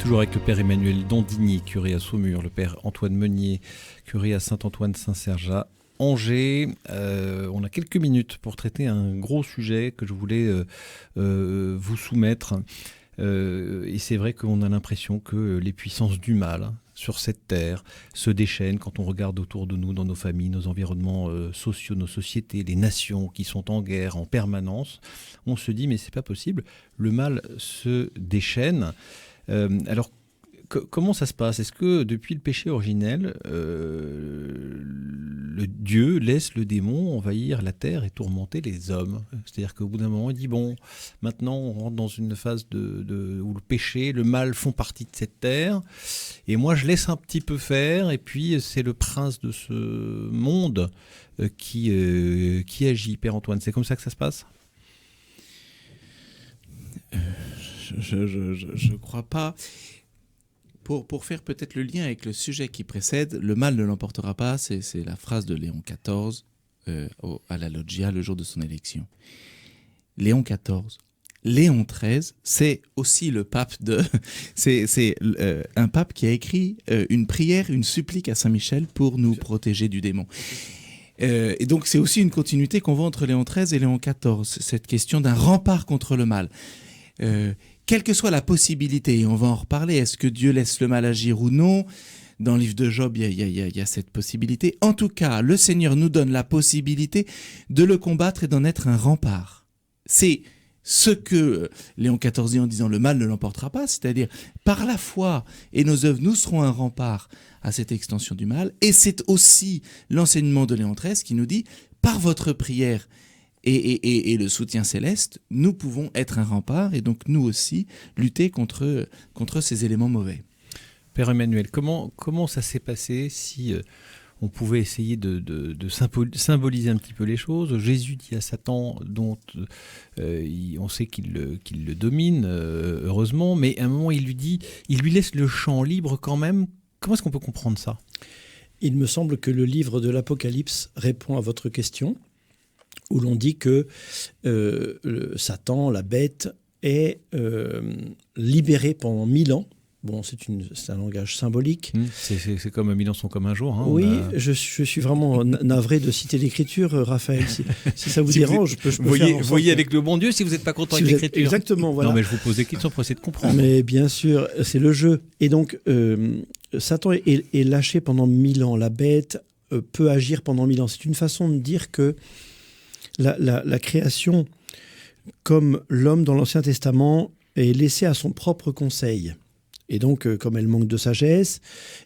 Toujours avec le père Emmanuel Dandigny, curé à Saumur, le père Antoine Meunier, curé à Saint-Antoine-Saint-Serge à Angers. On a quelques minutes pour traiter un gros sujet que je voulais vous soumettre. Et c'est vrai qu'on a l'impression que les puissances du mal sur cette terre se déchaînent quand on regarde autour de nous, dans nos familles, nos environnements sociaux, nos sociétés, les nations qui sont en guerre en permanence. On se dit mais c'est pas possible, le mal se déchaîne. Alors, comment ça se passe ? Est-ce que depuis le péché originel, le Dieu laisse le démon envahir la terre et tourmenter les hommes ? C'est-à-dire qu'au bout d'un moment, il dit, bon, maintenant on rentre dans une phase où le péché, le mal font partie de cette terre, et moi je laisse un petit peu faire, et puis c'est le prince de ce monde qui agit. Père Antoine, c'est comme ça que ça se passe ? Je crois pas. Pour faire peut-être le lien avec le sujet qui précède, le mal ne l'emportera pas, c'est la phrase de Léon XIV à la Loggia le jour de son élection. Léon XIV. Léon XIII, c'est aussi le pape c'est un pape qui a écrit une prière, une supplique à Saint-Michel pour nous protéger du démon. Et donc c'est aussi une continuité qu'on voit entre Léon XIII et Léon XIV, cette question d'un rempart contre le mal. Quelle que soit la possibilité, et on va en reparler, est-ce que Dieu laisse le mal agir ou non ? Dans le livre de Job, il y a cette possibilité. En tout cas, le Seigneur nous donne la possibilité de le combattre et d'en être un rempart. C'est ce que Léon XIV dit en disant « le mal ne l'emportera pas », c'est-à-dire par la foi et nos œuvres, nous serons un rempart à cette extension du mal. Et c'est aussi l'enseignement de Léon XIII qui nous dit « par votre prière », et le soutien céleste, nous pouvons être un rempart et donc nous aussi lutter contre ces éléments mauvais. Père Emmanuel, comment ça s'est passé si on pouvait essayer de symboliser un petit peu les choses ? Jésus dit à Satan, dont on sait qu'il le domine, heureusement, mais à un moment il lui laisse le champ libre quand même. Comment est-ce qu'on peut comprendre ça ? Il me semble que le livre de l'Apocalypse répond à votre question, où l'on dit que Satan, la bête, est libéré pendant 1000 ans. Bon, c'est un langage symbolique. C'est comme 1000 ans sont comme un jour. Hein, oui, je suis vraiment navré de citer l'Écriture, Raphaël. Si ça vous dérange, je peux faire voyez avec le bon Dieu si vous n'êtes pas content avec l'Écriture. Exactement, voilà. Non, mais je vous pose des questions pour essayer de comprendre. Mais bien sûr, c'est le jeu. Et donc, Satan est lâché pendant 1000 ans. La bête peut agir pendant 1000 ans. C'est une façon de dire que la création, comme l'homme dans l'Ancien Testament, est laissée à son propre conseil. Et donc, comme elle manque de sagesse,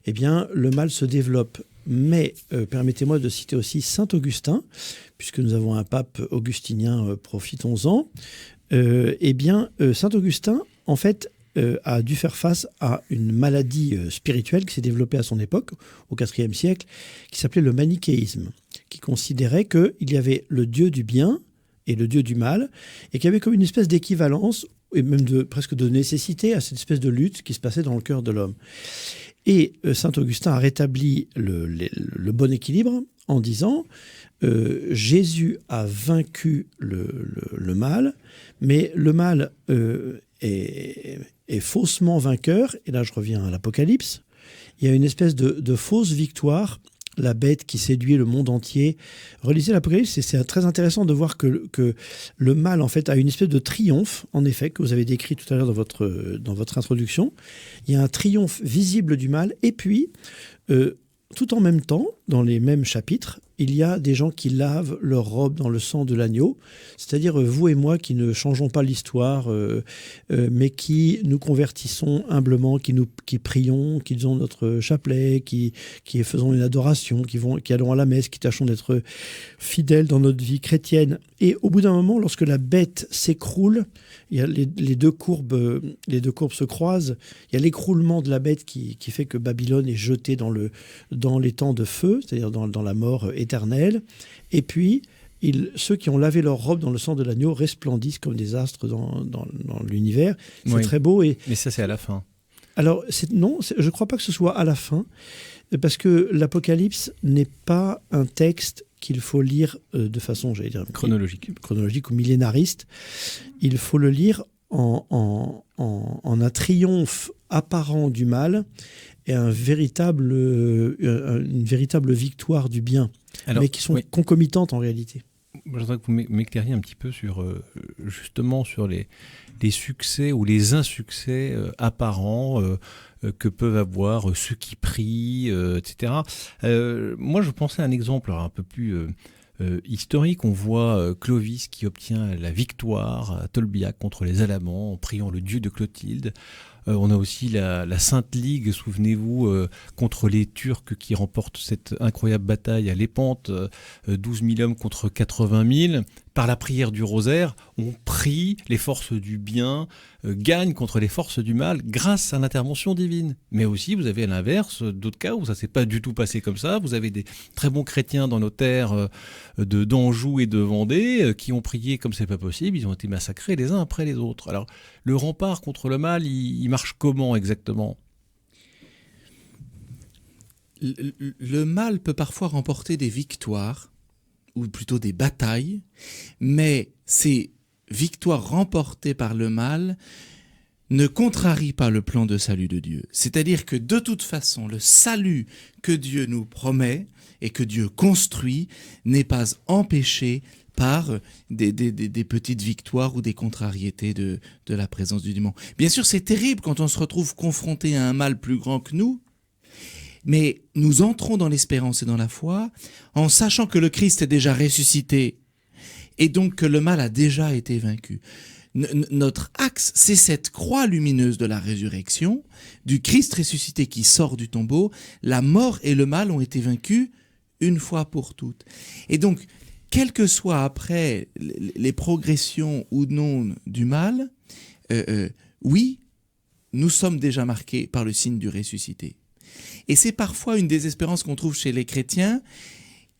eh bien, le mal se développe. Mais permettez-moi de citer aussi saint Augustin, puisque nous avons un pape augustinien, profitons-en. Saint Augustin, en fait, a dû faire face à une maladie spirituelle qui s'est développée à son époque, au IVe siècle, qui s'appelait le manichéisme, qui considérait qu'il y avait le dieu du bien et le dieu du mal, et qu'il y avait comme une espèce d'équivalence, et même presque de nécessité à cette espèce de lutte qui se passait dans le cœur de l'homme. Et saint Augustin a rétabli le bon équilibre en disant Jésus a vaincu le mal, mais le mal est faussement vainqueur, et là je reviens à l'Apocalypse, il y a une espèce de fausse victoire, la bête qui séduit le monde entier. Relisez l'Apocalypse, et c'est très intéressant de voir que le mal en fait a une espèce de triomphe, en effet, que vous avez décrit tout à l'heure dans votre introduction. Il y a un triomphe visible du mal, et puis tout en même temps, dans les mêmes chapitres, il y a des gens qui lavent leur robe dans le sang de l'agneau, c'est-à-dire vous et moi qui ne changeons pas l'histoire, mais qui nous convertissons humblement, qui prions, qui faisons notre chapelet, qui faisons une adoration, qui allons à la messe, qui tâchons d'être fidèles dans notre vie chrétienne. Et au bout d'un moment, lorsque la bête s'écroule, il y a les deux courbes se croisent. Il y a l'écroulement de la bête qui fait que Babylone est jetée dans les temps de feu, c'est-à-dire dans la mort éternelle. Et puis, ceux qui ont lavé leur robe dans le sang de l'agneau resplendissent comme des astres dans l'univers. C'est très beau. Mais ça, c'est à la fin. Alors, je ne crois pas que ce soit à la fin, parce que l'Apocalypse n'est pas un texte qu'il faut lire de façon, j'allais dire, chronologique ou millénariste. Il faut le lire en un triomphe apparent du mal et une véritable victoire du bien, mais qui sont concomitantes en réalité. Je voudrais que vous m'éclairiez un petit peu sur, justement, sur les succès ou les insuccès apparents que peuvent avoir ceux qui prient, etc. Moi, je pensais à un exemple un peu plus historique. On voit Clovis qui obtient la victoire à Tolbiac contre les Alamans en priant le dieu de Clotilde. On a aussi la Sainte Ligue, souvenez-vous, contre les Turcs qui remportent cette incroyable bataille à Lépante, 12 000 hommes contre 80 000. Par la prière du rosaire, on prie, les forces du bien gagnent contre les forces du mal grâce à l'intervention divine. Mais aussi, vous avez à l'inverse d'autres cas où ça ne s'est pas du tout passé comme ça. Vous avez des très bons chrétiens dans nos terres d'Anjou et de Vendée qui ont prié comme c'est pas possible. Ils ont été massacrés les uns après les autres. Alors, le rempart contre le mal, il marche comment exactement ? Le mal peut parfois remporter des victoires, ou plutôt des batailles, mais ces victoires remportées par le mal ne contrarient pas le plan de salut de Dieu. C'est-à-dire que de toute façon, le salut que Dieu nous promet et que Dieu construit n'est pas empêché par des petites victoires ou des contrariétés de la présence du démon. Bien sûr, c'est terrible quand on se retrouve confronté à un mal plus grand que nous, mais nous entrons dans l'espérance et dans la foi en sachant que le Christ est déjà ressuscité et donc que le mal a déjà été vaincu. Notre axe, c'est cette croix lumineuse de la résurrection, du Christ ressuscité qui sort du tombeau. La mort et le mal ont été vaincus une fois pour toutes. Et donc, quelles que soient après les progressions ou non du mal, oui, nous sommes déjà marqués par le signe du ressuscité. Et c'est parfois une désespérance qu'on trouve chez les chrétiens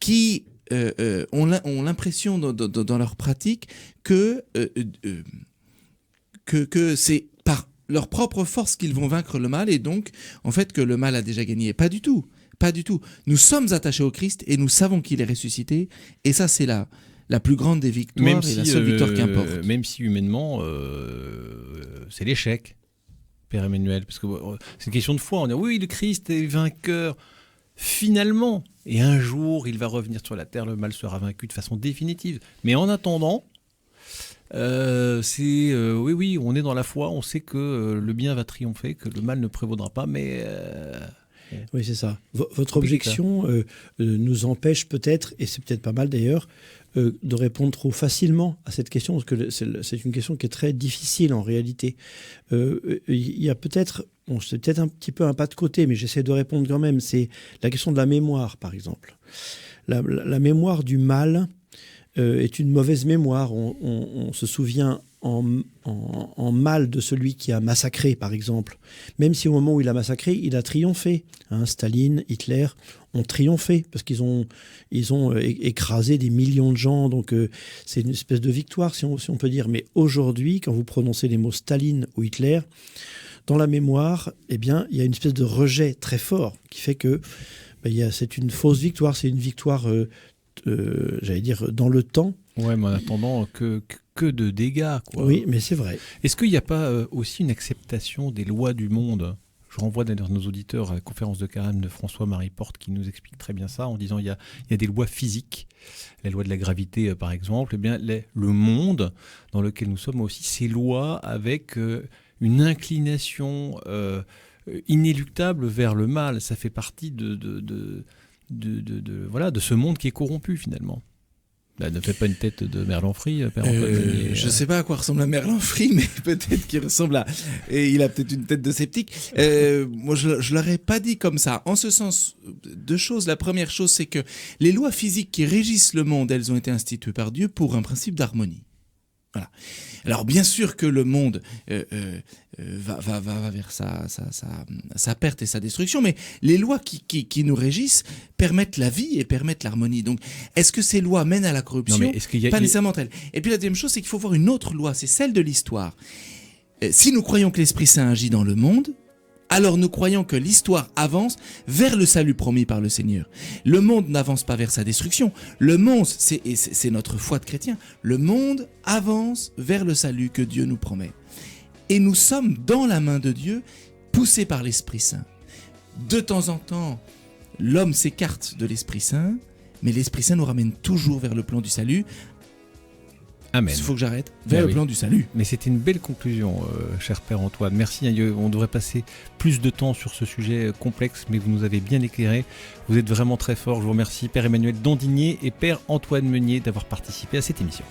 qui ont l'impression dans leur pratique que c'est par leur propre force qu'ils vont vaincre le mal et donc en fait que le mal a déjà gagné. Pas du tout, pas du tout. Nous sommes attachés au Christ et nous savons qu'il est ressuscité et ça c'est la plus grande des victoires même et la seule victoire qui importe. Même si humainement c'est l'échec. Père Emmanuel, parce que c'est une question de foi. On dit oui, le Christ est vainqueur finalement, et un jour il va revenir sur la terre, le mal sera vaincu de façon définitive. Mais en attendant, oui, on est dans la foi, on sait que le bien va triompher, que le mal ne prévaudra pas, mais oui, c'est ça. Votre objection nous empêche peut-être, et c'est peut-être pas mal d'ailleurs, de répondre trop facilement à cette question, parce que c'est une question qui est très difficile en réalité. Il y a peut-être, c'est peut-être un petit peu un pas de côté, mais j'essaie de répondre quand même, c'est la question de la mémoire, par exemple. La mémoire du mal est une mauvaise mémoire. On se souvient en mal de celui qui a massacré, par exemple. Même si au moment où il a massacré, il a triomphé. Staline, Hitler ont triomphé parce qu'ils ont écrasé des millions de gens. Donc c'est une espèce de victoire, si on peut dire. Mais aujourd'hui, quand vous prononcez les mots Staline ou Hitler, dans la mémoire, eh bien, il y a une espèce de rejet très fort qui fait que c'est une fausse victoire. C'est une victoire, j'allais dire, dans le temps. Ouais, mais en attendant que de dégâts, quoi. Oui, mais c'est vrai. Est-ce qu'il n'y a pas aussi une acceptation des lois du monde ? Je renvoie d'ailleurs nos auditeurs à la conférence de Carême de François-Marie Porte qui nous explique très bien ça en disant il y a des lois physiques, la loi de la gravité par exemple, et bien le monde dans lequel nous sommes aussi ces lois avec une inclination inéluctable vers le mal. Ça fait partie de ce monde qui est corrompu finalement. Ne fais pas une tête de Merlan-Fry, Père Antoine. Je ne sais pas à quoi ressemble un Merlan-Fry, mais peut-être qu'il ressemble à... Et il a peut-être une tête de sceptique. Moi, je ne l'aurais pas dit comme ça. En ce sens, deux choses. La première chose, c'est que les lois physiques qui régissent le monde, elles ont été instituées par Dieu pour un principe d'harmonie. Voilà. Alors bien sûr que le monde va vers sa perte et sa destruction, mais les lois qui nous régissent permettent la vie et permettent l'harmonie. Donc est-ce que ces lois mènent à la corruption ? Pas nécessairement elles. Et puis la deuxième chose, c'est qu'il faut voir une autre loi, c'est celle de l'histoire. Si nous croyons que l'Esprit Saint agit dans le monde, alors nous croyons que l'histoire avance vers le salut promis par le Seigneur. Le monde n'avance pas vers sa destruction. Le monde, c'est notre foi de chrétien, le monde avance vers le salut que Dieu nous promet. Et nous sommes dans la main de Dieu poussé par l'Esprit Saint. De temps en temps, l'homme s'écarte de l'Esprit Saint, mais l'Esprit Saint nous ramène toujours vers le plan du salut. Amen. Il faut que j'arrête. Vers le plan du salut. Mais c'était une belle conclusion, cher Père Antoine. Merci. On devrait passer plus de temps sur ce sujet complexe, mais vous nous avez bien éclairé. Vous êtes vraiment très fort. Je vous remercie, Père Emmanuel Dandigné et Père Antoine Meunier, d'avoir participé à cette émission.